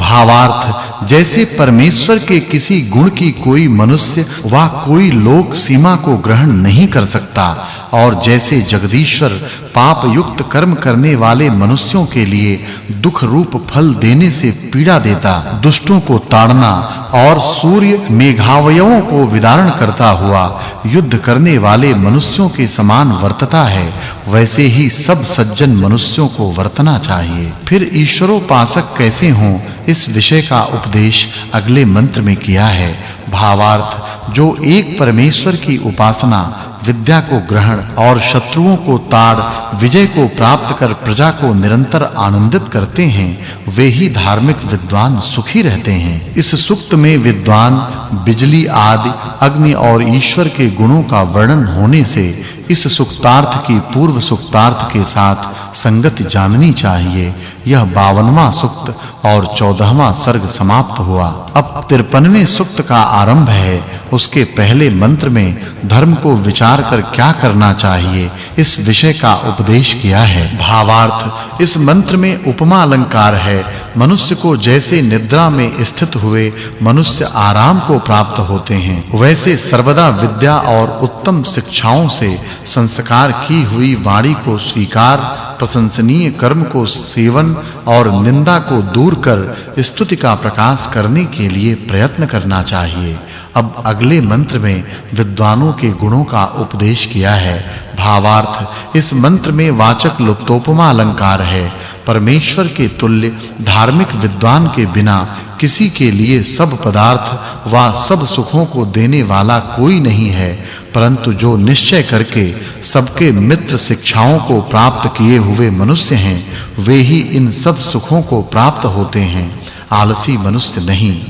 भावार्थ जैसे परमेश्वर के किसी गुण की कोई मनुष्य वा कोई लोक सीमा को ग्रहण नहीं कर सकता और जैसे जगदीश्वर पाप युक्त कर्म करने वाले मनुष्यों के लिए दुख रूप फल देने से पीड़ा देता दुष्टों को ताड़ना और सूर्य मेघावयों को विदारण करता हुआ युद्ध करने वाले मनुष्यों के समान वर्तता है वैसे ही सब सज्जन मनुष्यों को वर्तना चाहिए। फिर ईश्वरोपासक कैसे हों इस विषय का उपदेश अगले मंत्र में किया है। भावार्थ जो एक परमेश्वर की उपासना विद्या को ग्रहण और शत्रुओं को ताड़ विजय को प्राप्त कर प्रजा को निरंतर आनंदित करते हैं वे ही धार्मिक विद्वान सुखी रहते हैं। इस सुक्त में विद्वान बिजली आदि अग्नि और ईश्वर के गुणों का वर्णन होने से इस सुक्तार्थ की पूर्व सुक्तार्थ के साथ संगति जाननी चाहिए। यह 52वां सुक्त और 14वां सर्ग समाप्त हुआ। अब 53वें सुक्त का आरंभ है। उसके पहले मंत्र में धर्म को विचार कर क्या करना चाहिए इस विषय का उपदेश किया है। भावार्थ इस मंत्र में उपमा अलंकार है। मनुष्य को जैसे निद्रा में स्थित हुए मनुष्य आराम को प्राप्त होते हैं वैसे सर्वदा विद्या और उत्तम शिक्षाओं से संस्कार की हुई वाणी को स्वीकार प्रशंसनीय कर्म को सेवन और निंदा को दूर कर स्तुति का प्रकाश करने के लिए प्रयत्न करना चाहिए। अब अगले मंत्र में विद्वानों के गुणों का उपदेश किया है। भावार्थ इस मंत्र में वाचक् लुप्तोपमा अलंकार है। परमेश्वर के तुल्य धार्मिक विद्वान के बिना किसी के लिए सब पदार्थ व सब सुखों को देने वाला कोई नहीं है परंतु जो निश्चय करके सबके मित्र शिक्षाओं को प्राप्त किए हुए मनुष्य हैं वे ही इन सब सुखों को प्राप्त होते हैं आलसी मनुष्य नहीं।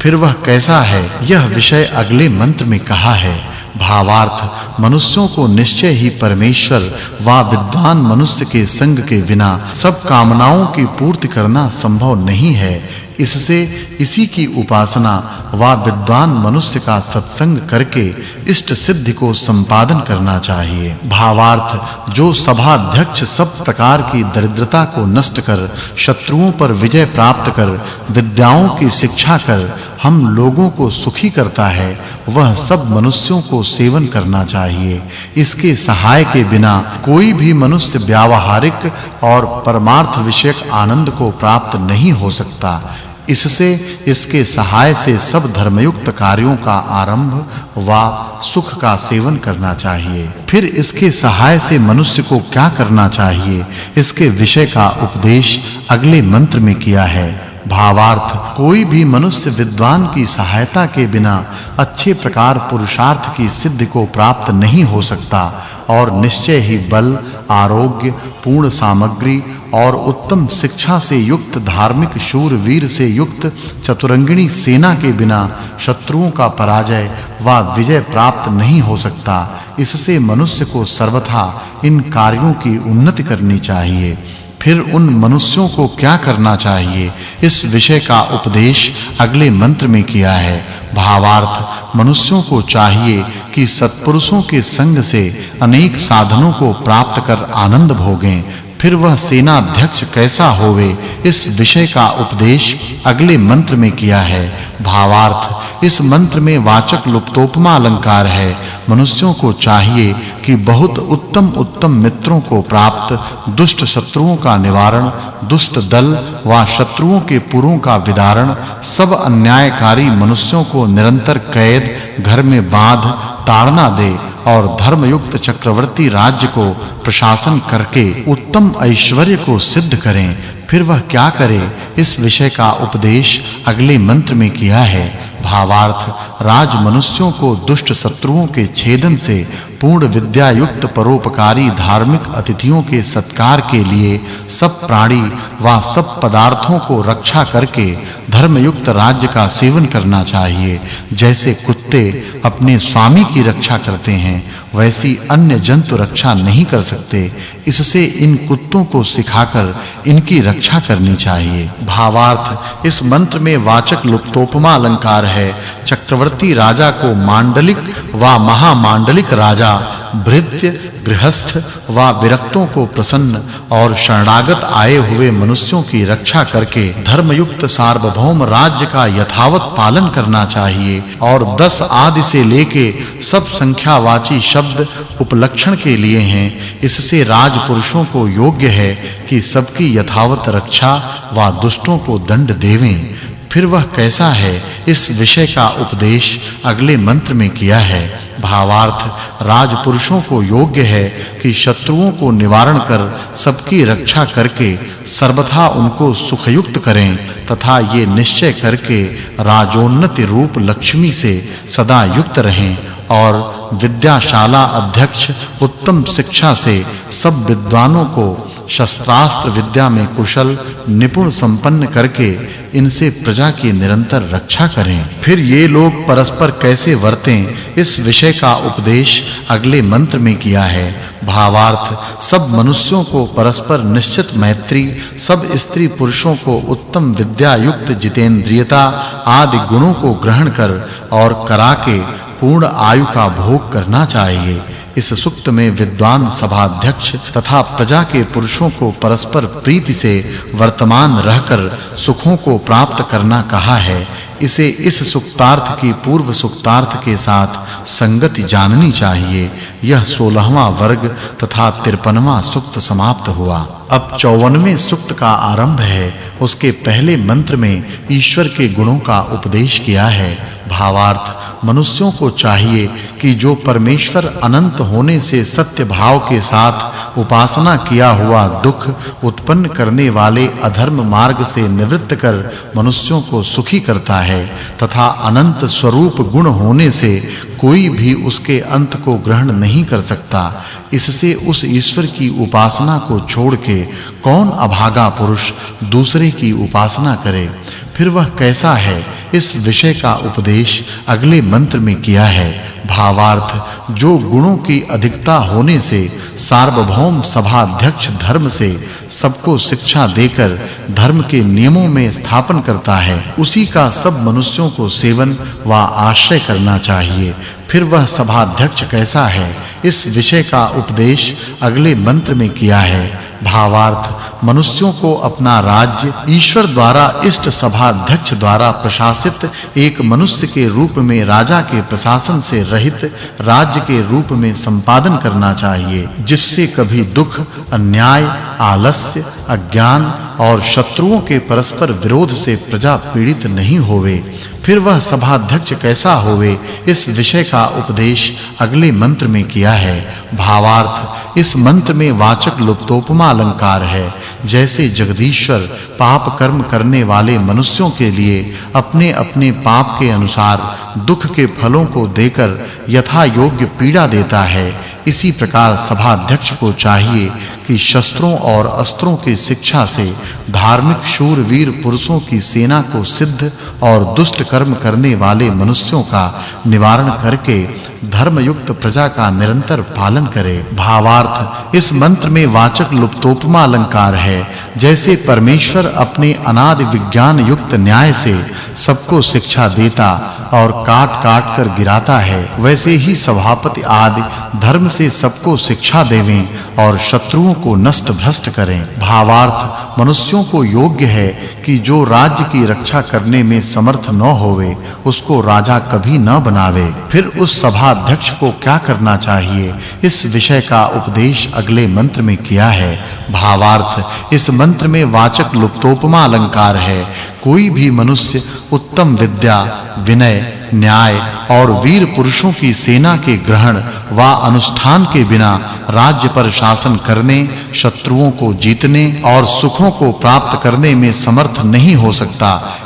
फिर वह कैसा है यह विषय अगले मंत्र में कहा है। भावार्थ मनुष्यों को निश्चय ही परमेश्वर व विद्वान मनुष्य के संग के बिना सब कामनाओं की पूर्ति करना संभव नहीं है। इससे इसी की उपासना व विद्वान मनुष्य का सत्संग करके इष्ट सिद्धि को संपादन करना चाहिए। भावार्थ जो सभाध्यक्ष सब प्रकार की दरिद्रता को नष्ट कर शत्रुओं पर विजय प्राप्त कर विद्याओं की शिक्षा कर हम लोगों को सुखी करता है वह सब मनुष्यों को सेवन करना चाहिए। इसके सहाय के बिना कोई भी मनुष्य व्यावहारिक और परमार्थ विषयक आनंद को प्राप्त नहीं हो सकता। इससे इसके सहाय से सब धर्मयुक्त कार्यों का आरंभ व सुख का सेवन करना चाहिए। फिर इसके सहाय से मनुष्य को क्या करना चाहिए इसके विषय का उपदेश अगले मंत्र में किया है। भावार्थ कोई भी मनुष्य विद्वान की सहायता के बिना अच्छे प्रकार पुरुषार्थ की सिद्धि को प्राप्त नहीं हो सकता और निश्चय ही बल आरोग्य पूर्ण सामग्री और उत्तम शिक्षा से युक्त धार्मिक शूरवीर से युक्त चतुरंगिणी सेना के बिना शत्रुओं का पराजय व विजय प्राप्त नहीं हो सकता। इससे मनुष्य को सर्वथा इन कार्यों की उन्नति करनी चाहिए। फिर उन मनुष्यों को क्या करना चाहिए इस विषय का उपदेश अगले मंत्र में किया है। भावार्थ मनुष्यों को चाहिए कि सत्पुरुषों के संग से अनेक साधनों को प्राप्त कर आनंद भोगें। फिर वह सेनाध्यक्ष कैसा होवे इस विषय का उपदेश अगले मंत्र में किया है। भावार्थ इस मंत्र में वाचक् लुप्तोपमा अलंकार है। मनुष्यों को चाहिए कि बहुत उत्तम मित्रों को प्राप्त दुष्ट शत्रुओं का निवारण दुष्ट दल व शत्रुओं के पुरों का विदारण सब अन्यायकारी मनुष्यों को निरंतर कैद घर में बांध ताड़ना दे और धर्मयुक्त चक्रवर्ती राज्य को प्रशासन करके उत्तम ऐश्वर्य को सिद्ध करें। फिर वह क्या करे इस विषय का उपदेश अगले मंत्र में किया है। भावार्थ राज मनुष्यों को दुष्ट शत्रुओं के छेदन से पूर्ण विद्या युक्त परोपकारी धार्मिक अतिथियों के सत्कार के लिए सब प्राणी व सब पदार्थों को रक्षा करके धर्मयुक्त राज्य का सेवन करना चाहिए। जैसे कुत्ते अपने स्वामी की रक्षा करते हैं वैसी अन्य जंतु रक्षा नहीं कर सकते। इससे इन कुत्तों को सिखाकर इनकी रक्षा करनी चाहिए। भावार्थ इस मंत्र में वाचक् लुप्तोपमा अलंकार है। है। चक्रवर्ती राजा को मांडलिक व महामांडलिक राजा, भृत्य, गृहस्थ व विरक्तों को प्रसन्न और शरणागत आए हुए मनुष्यों की रक्षा करके धर्मयुक्त सार्वभौम राज्य का यथावत पालन करना चाहिए। और 10 आदि से लेके सब संख्यावाची शब्द उपलक्षण के लिए हैं। इससे राजपुरुषों को योग्य है कि सबकी यथावत रक्षा व दुष्टों को दंड देवें। फिर वह कैसा है, इस विषय का उपदेश अगले मंत्र में किया है। भावार्थ, राजपुरुषों को योग्य है कि शत्रुओं को निवारण कर सबकी रक्षा करके सर्वथा उनको सुखयुक्त करें तथा ये निश्चय करके राजोन्नति रूप लक्ष्मी से सदा युक्त रहें और विद्याशाला अध्यक्ष उत्तम शिक्षा से सब विद्वानों को शस्त्रास्त्र विद्या में कुशल निपुण संपन्न करके इनसे प्रजा की निरंतर रक्षा करें। फिर ये लोग परस्पर कैसे वर्तें, इस विषय का उपदेश अगले मंत्र में किया है। भावार्थ, सब मनुष्यों को परस्पर निश्चित मैत्री, सब स्त्री पुरुषों को उत्तम विद्या युक्त जितेंद्रियता आदि गुणों को ग्रहण कर और करा के पूर्ण आयु का भोग करना चाहिए। इस सुक्त में विद्वान सभाध्यक्ष तथा प्रजा के पुरुषों को परस्पर प्रीति से वर्तमान रहकर सुखों को प्राप्त करना कहा है। इसे इस सुक्तार्थ की पूर्व सुक्तार्थ के साथ संगति जाननी चाहिए। यह 16वां वर्ग तथा 53वां सुक्त समाप्त हुआ। अब 54वें सुक्त का आरंभ है। उसके पहले मंत्र में ईश्वर के गुणों का उपदेश किया है। भावार्थ, मनुष्यों को चाहिए कि जो परमेश्वर अनंत होने से सत्य भाव के साथ उपासना किया हुआ दुख उत्पन्न करने वाले अधर्म मार्ग से निवृत्त कर मनुष्यों को सुखी करता है तथा अनंत स्वरूप गुण होने से कोई भी उसके अंत को ग्रहण नहीं कर सकता, इससे उस ईश्वर की उपासना को छोड़ के कौन अभागा पुरुष दूसरे की उपासना करे। फिर वह कैसा है, इस विषय का उपदेश अगले मंत्र में किया है। भावार्थ, जो गुणों की अधिकता होने से सार्वभौम सभाध्यक्ष धर्म से सबको शिक्षा देकर धर्म के नियमों में स्थापन करता है, उसी का सब मनुष्यों को सेवन व आश्रय करना चाहिए। फिर वह सभाध्यक्ष कैसा है, इस विषय का उपदेश अगले मंत्र में किया है। भावार्थ, मनुष्यों को अपना राज्य ईश्वर द्वारा इष्ट सभाध्यक्ष द्वारा प्रशासित एक मनुष्य के रूप में राजा के प्रशासन से रहित राज्य के रूप में संपादन करना चाहिए, जिससे कभी दुख, अन्याय, आलस्य, अज्ञान और शत्रुओं के परस्पर विरोध से प्रजा पीड़ित नहीं होवे। फिर वह सभाध्यक्ष कैसा होवे, इस विषय का उपदेश अगले मंत्र में किया है। भावार्थ, इस मंत्र में वाचक् लुप्तोपमा अलंकार है। जैसे जगदीश्वर पाप कर्म करने वाले मनुष्यों के लिए अपने-अपने पाप के अनुसार दुख के फलों को देकर यथा योग्य पीड़ा देता है, इसी प्रकार सभाध्यक्ष को चाहिए कि शस्त्रों और अस्त्रों की शिक्षा से धार्मिक शूरवीर पुरुषों की सेना को सिद्ध और दुष्ट कर्म करने वाले मनुष्यों का निवारण करके धर्मयुक्त प्रजा का निरंतर पालन करे। भावार्थ, इस मंत्र में वाचक् लुप्तोपमा अलंकार है। जैसे परमेश्वर अपने अनादि विज्ञान युक्त न्याय से सबको शिक्षा देता और काट-काट कर गिराता है, वैसे ही सभापति आदि धर्म से सबको शिक्षा देवें और शत्रुओं को नष्ट भ्रष्ट करें। भावार्थ, मनुष्यों को योग्य है कि जो राज्य की रक्षा करने में समर्थ न होवे, उसको राजा कभी न बनावे। फिर उस सभाध्यक्ष को क्या करना चाहिए, इस विषय का उपदेश अगले मंत्र में किया है। भावार्थ, इस मंत्र में वाचक् लुप्तोपमा अलंकार है। कोई भी मनुष्य उत्तम विद्या, विनय, न्याय और वीर पुरुषों की सेना के ग्रहण व अनुष्ठान के बिना राज्य पर शासन करने, शत्रुओं को जीतने और सुखों को प्राप्त करने में समर्थ नहीं हो सकता।